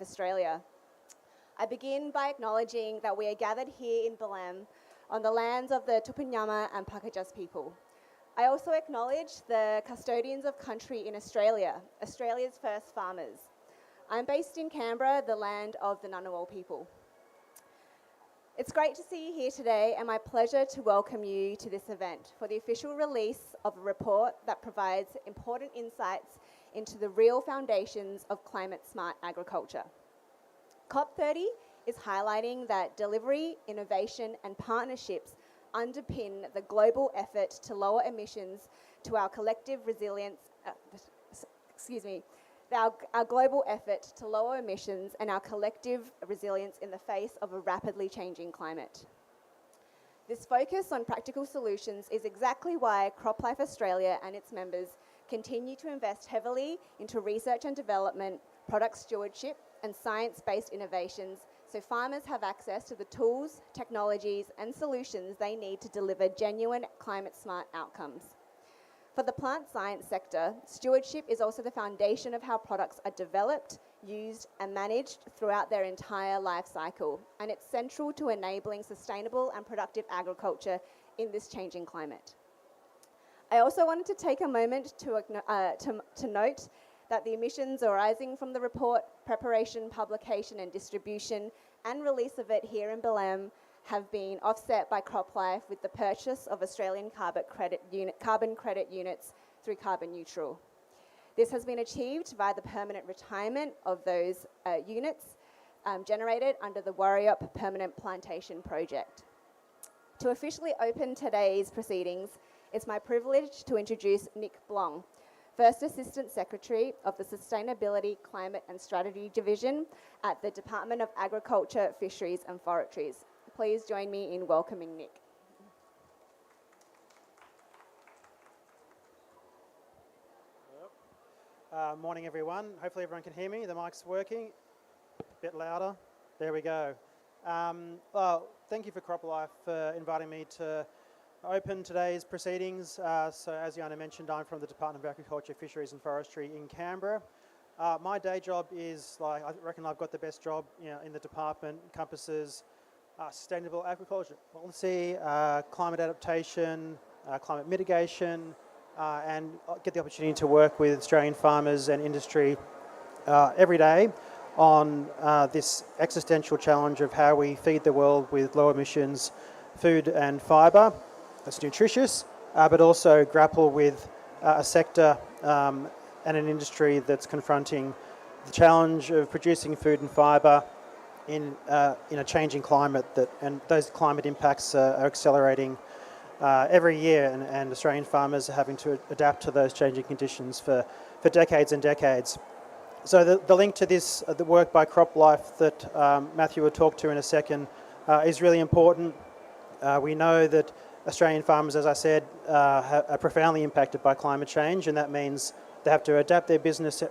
CropLife Australia. I begin by acknowledging that we are gathered here in Belém on the lands of the Tupunyama and Pakajas people. I also acknowledge the custodians of country in Australia, Australia's first farmers. I'm based in Canberra, the land of the Ngunnawal people. It's great to see you here today, and my pleasure to welcome you to this event for the official release of a report that provides important insights into the real foundations of climate-smart agriculture. COP30 is highlighting that delivery, innovation, and partnerships underpin the global effort to lower emissions to our collective resilience, our global effort to lower emissions and our collective resilience in the face of a rapidly changing climate. This focus on practical solutions is exactly why CropLife Australia and its members continue to invest heavily into research and development, product stewardship, and science-based innovations so farmers have access to the tools, technologies, and solutions they need to deliver genuine climate-smart outcomes. For the plant science sector, stewardship is also the foundation of how products are developed, used, and managed throughout their entire life cycle, and it's central to enabling sustainable and productive agriculture in this changing climate. I also wanted to take a moment to note that the emissions arising from the report, preparation, publication, and distribution, and release of it here in Belém have been offset by CropLife with the purchase of Australian carbon credit units through Carbon Neutral. This has been achieved via the permanent retirement of those units generated under the Warriop Permanent Plantation Project. To officially open today's proceedings, it's my privilege to introduce Nick Blong, First Assistant Secretary of the Sustainability, Climate and Strategy Division at the Department of Agriculture, Fisheries and Forestries. Please join me in welcoming Nick. Morning everyone. Hopefully everyone can hear me. The mic's working. A bit louder. There we go. Well, thank you for CropLife for inviting me to open today's proceedings. So as Jana mentioned, I'm from the Department of Agriculture, Fisheries and Forestry in Canberra. My day job is, I reckon I've got the best job in the department. Encompasses sustainable agriculture policy, climate adaptation, climate mitigation, and get the opportunity to work with Australian farmers and industry every day on this existential challenge of how we feed the world with low emissions food and fibre that's nutritious, but also grapple with a sector and an industry that's confronting the challenge of producing food and fibre in a changing climate, and those climate impacts are accelerating every year, and Australian farmers are having to adapt to those changing conditions for decades and decades. So the link to this, the work by CropLife that Matthew will talk to in a second, is really important. We know that Australian farmers, as I said, are profoundly impacted by climate change, and that means they have to adapt their business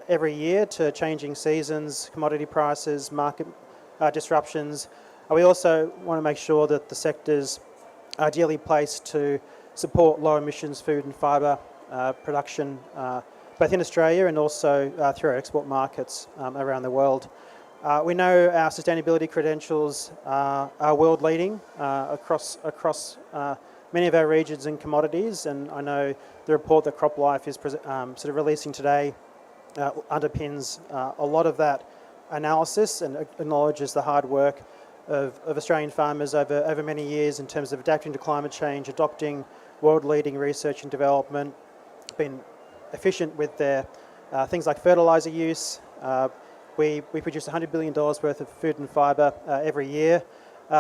every year to changing seasons, commodity prices, market disruptions. We also want to make sure that the sector's ideally placed to support low emissions food and fibre production, both in Australia and also through our export markets around the world. We know our sustainability credentials are world leading across many of our regions and commodities, and I know the report that CropLife is sort of releasing today underpins a lot of that analysis and acknowledges the hard work of Australian farmers over many years in terms of adapting to climate change, adopting world-leading research and development, been efficient with their things like fertiliser use. We produce $100 billion worth of food and fibre every year,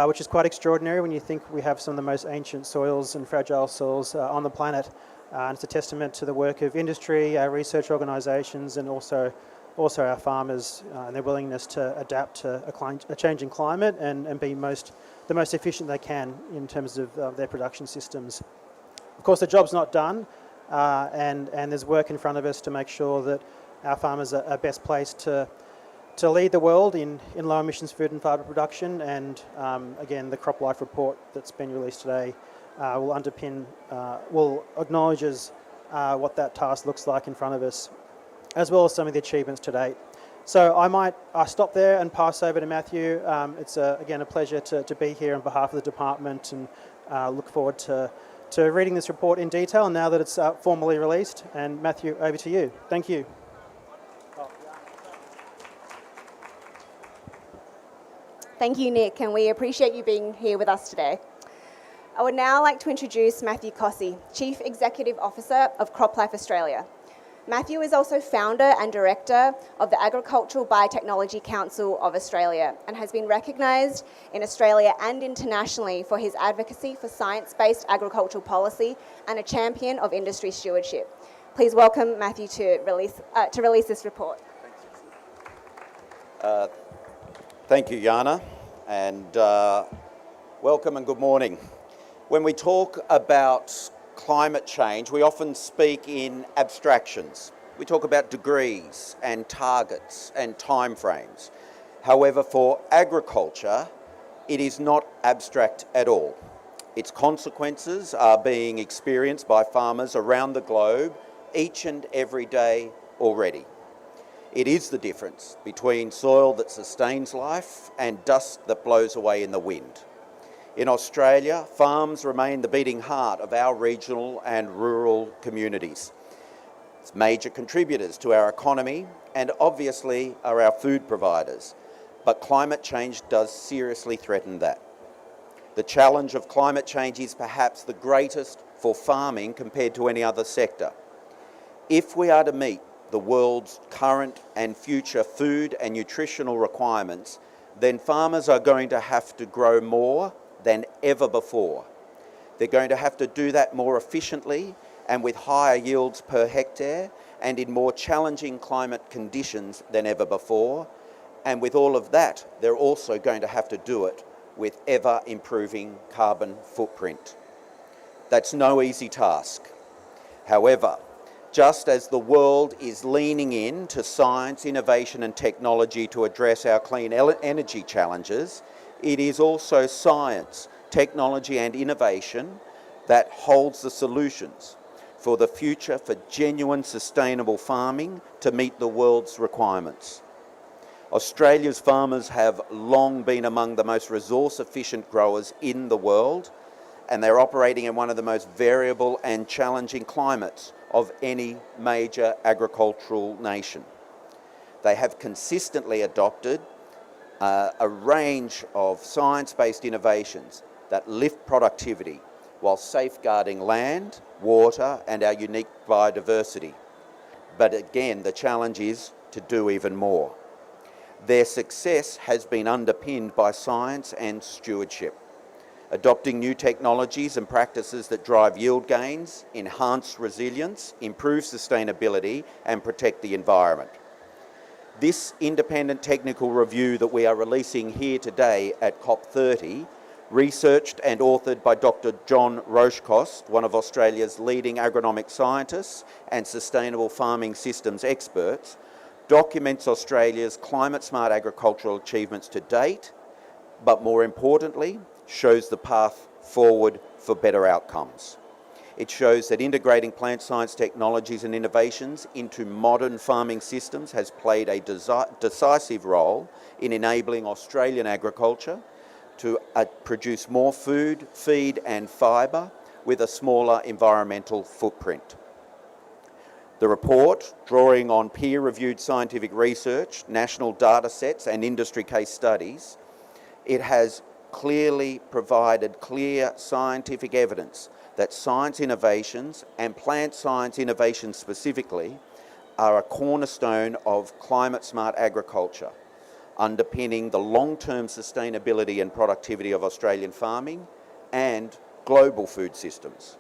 which is quite extraordinary when you think we have some of the most ancient soils and fragile soils on the planet. And it's a testament to the work of industry, our research organisations, and also our farmers and their willingness to adapt to a changing climate and be the most efficient they can in terms of their production systems. Of course, the job's not done, and there's work in front of us to make sure that our farmers are best placed to lead the world in low emissions food and fibre production. And again, the CropLife report that's been released today will acknowledges what that task looks like in front of us, as well as some of the achievements to date. So I might stop there and pass over to Matthew. It's, again, a pleasure to be here on behalf of the department, and look forward to reading this report in detail now that it's formally released. And Matthew, over to you. Thank you. Thank you, Nick, and we appreciate you being here with us today. I would now like to introduce Matthew Cossey, Chief Executive Officer of CropLife Australia. Matthew is also founder and director of the Agricultural Biotechnology Council of Australia and has been recognised in Australia and internationally for his advocacy for science-based agricultural policy and a champion of industry stewardship. Please welcome Matthew to release this report. Thank you, Jana, and welcome and good morning. When we talk about climate change, we often speak in abstractions. We talk about degrees and targets and timeframes. However, for agriculture, it is not abstract at all. Its consequences are being experienced by farmers around the globe each and every day already. It is the difference between soil that sustains life and dust that blows away in the wind. In Australia, farms remain the beating heart of our regional and rural communities. It's major contributors to our economy and obviously are our food providers. But climate change does seriously threaten that. The challenge of climate change is perhaps the greatest for farming compared to any other sector. If we are to meet the world's current and future food and nutritional requirements, then farmers are going to have to grow more than ever before. They're going to have to do that more efficiently and with higher yields per hectare and in more challenging climate conditions than ever before. And with all of that, they're also going to have to do it with ever improving carbon footprint. That's no easy task. However, just as the world is leaning in to science, innovation and technology to address our clean energy challenges, it is also science, technology and innovation that holds the solutions for the future for genuine sustainable farming to meet the world's requirements. Australia's farmers have long been among the most resource-efficient growers in the world, and they're operating in one of the most variable and challenging climates of any major agricultural nation. They have consistently adopted a range of science-based innovations that lift productivity while safeguarding land, water and our unique biodiversity. But again, the challenge is to do even more. Their success has been underpinned by science and stewardship, adopting new technologies and practices that drive yield gains, enhance resilience, improve sustainability and protect the environment. This independent technical review that we are releasing here today at COP30, researched and authored by Dr. John Rochecost, one of Australia's leading agronomic scientists and sustainable farming systems experts, documents Australia's climate-smart agricultural achievements to date, but more importantly, shows the path forward for better outcomes. It shows that integrating plant science technologies and innovations into modern farming systems has played a decisive role in enabling Australian agriculture to produce more food, feed and fibre with a smaller environmental footprint. The report, drawing on peer-reviewed scientific research, national data sets and industry case studies, it has clearly provided clear scientific evidence that science innovations and plant science innovations specifically are a cornerstone of climate-smart agriculture, underpinning the long-term sustainability and productivity of Australian farming and global food systems.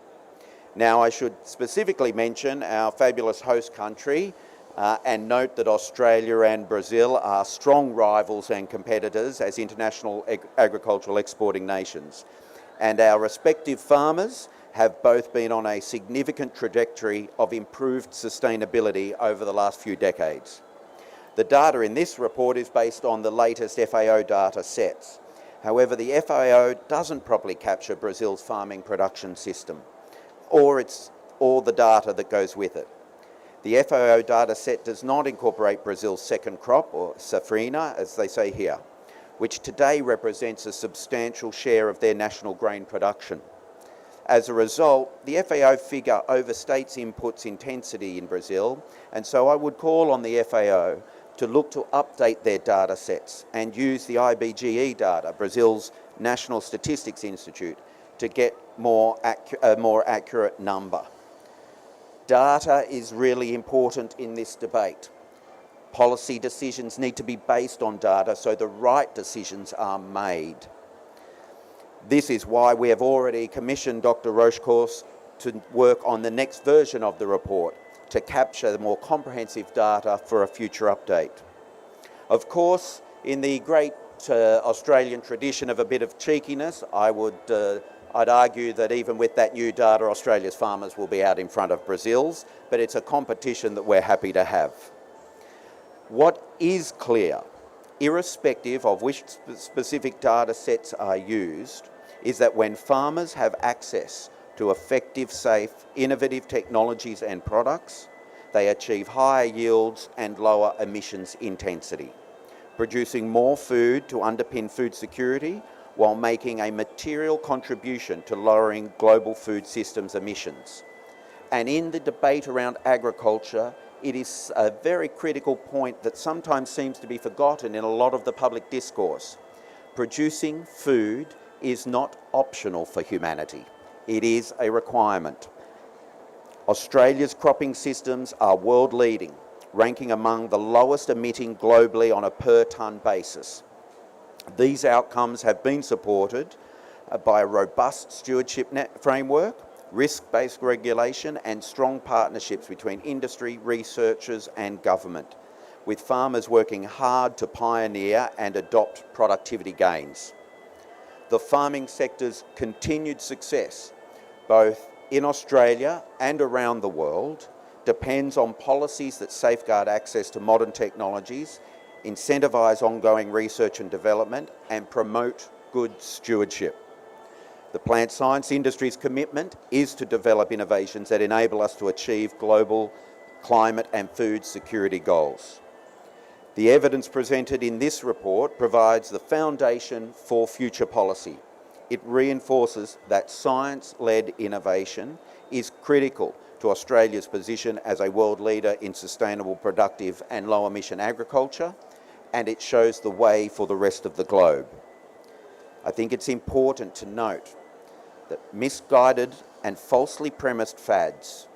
Now, I should specifically mention our fabulous host country and note that Australia and Brazil are strong rivals and competitors as international agricultural exporting nations. And our respective farmers have both been on a significant trajectory of improved sustainability over the last few decades. The data in this report is based on the latest FAO data sets. However, the FAO doesn't properly capture Brazil's farming production system or the data that goes with it. The FAO data set does not incorporate Brazil's second crop, or safrina, as they say here, which today represents a substantial share of their national grain production. As a result, the FAO figure overstates inputs intensity in Brazil, and so I would call on the FAO to look to update their data sets and use the IBGE data, Brazil's National Statistics Institute, to get a more accurate number. Data is really important in this debate. Policy decisions need to be based on data so the right decisions are made. This is why we have already commissioned Dr. Rochecourse to work on the next version of the report to capture the more comprehensive data for a future update. Of course, in the great Australian tradition of a bit of cheekiness, I'd argue that even with that new data, Australia's farmers will be out in front of Brazil's, but it's a competition that we're happy to have. What is clear, irrespective of which specific data sets are used, is that when farmers have access to effective, safe, innovative technologies and products, they achieve higher yields and lower emissions intensity, producing more food to underpin food security while making a material contribution to lowering global food systems emissions. And in the debate around agriculture, it is a very critical point that sometimes seems to be forgotten in a lot of the public discourse. Producing food is not optional for humanity. It is a requirement. Australia's cropping systems are world leading, ranking among the lowest emitting globally on a per tonne basis. These outcomes have been supported by a robust stewardship framework, risk-based regulation and strong partnerships between industry, researchers and government, with farmers working hard to pioneer and adopt productivity gains. The farming sector's continued success, both in Australia and around the world, depends on policies that safeguard access to modern technologies, incentivise ongoing research and development, and promote good stewardship. The plant science industry's commitment is to develop innovations that enable us to achieve global climate and food security goals. The evidence presented in this report provides the foundation for future policy. It reinforces that science-led innovation is critical to Australia's position as a world leader in sustainable, productive and low-emission agriculture, and it shows the way for the rest of the globe. I think it's important to note that misguided and falsely premised fads,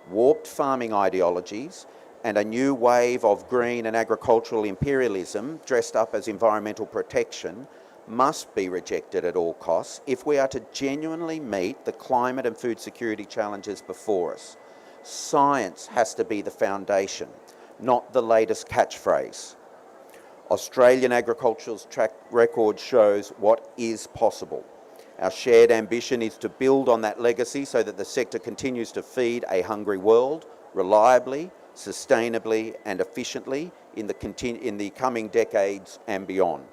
warped farming ideologies, and a new wave of green and agricultural imperialism dressed up as environmental protection must be rejected at all costs if we are to genuinely meet the climate and food security challenges before us. Science has to be the foundation, not the latest catchphrase. Australian agriculture's track record shows what is possible. Our shared ambition is to build on that legacy so that the sector continues to feed a hungry world reliably, sustainably and efficiently in the coming decades and beyond.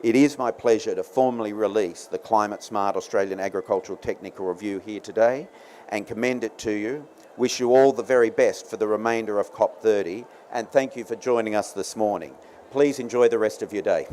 It is my pleasure to formally release the Climate Smart Australian Agricultural Technical Review here today and commend it to you. Wish you all the very best for the remainder of COP30 and thank you for joining us this morning. Please enjoy the rest of your day.